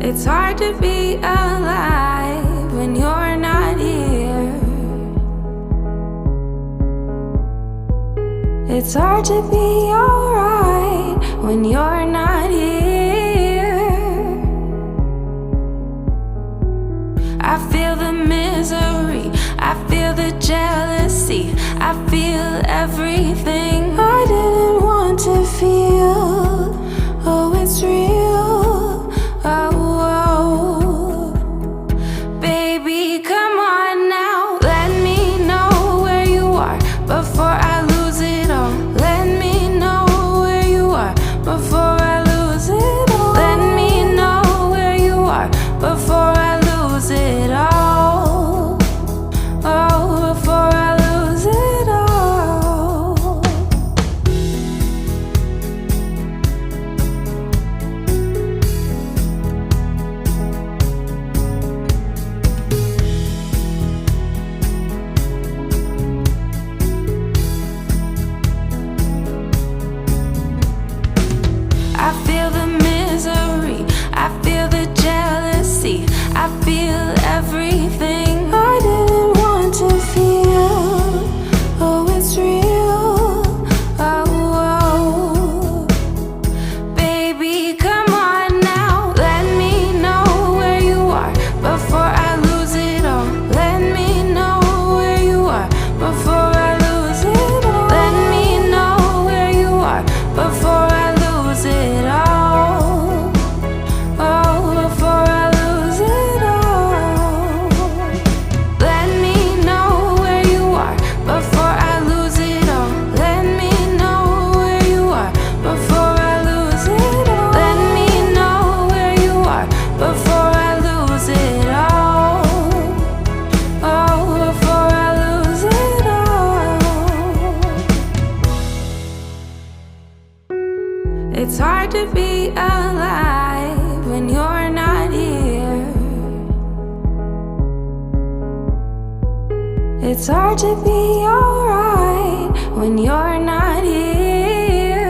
It's hard to be alive when you're not here. It's hard to be alright when you're not here. I feel the misery, I feel the jealousy, I feel everything I didn't want to feel. Oh, it's real. Oh, baby, come on now. Let me know where you are before I lose it all. Let me know where you are before I lose it all. Let me know where you are before I lose it all. Oh, before I lose it all. I feel the misery, I feel the jealousy, I feel everything I didn't want to feel. Oh, it's real. Oh, baby, come on now. Let me know where you are before I lose it all. Let me know where you are before I lose it all. Let me know where you are before I lose it all. Oh, before I lose it all. Let me know where you are before I lose it all. Let me know where you are before I lose it all. Let me know where you are before I lose it all. Oh, before I lose it all. It's hard to be alive when you're not here. It's hard to be alright when you're not here.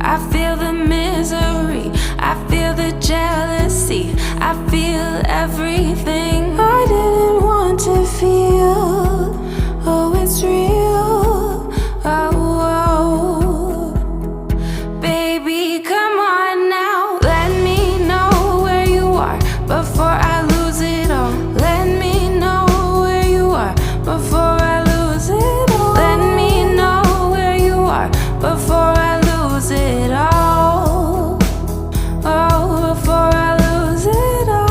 I feel the misery, I feel the jealousy, I feel everything I didn't want to feel. Oh, it's real. Oh, baby, come on now. Let me know where you are before I lose it all. Let me know where you are before I lose it all. Let me know where you are before I lose it all. Oh, before I lose it all.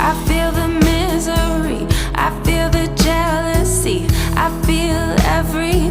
I feel the misery, I feel the jealousy, I feel everything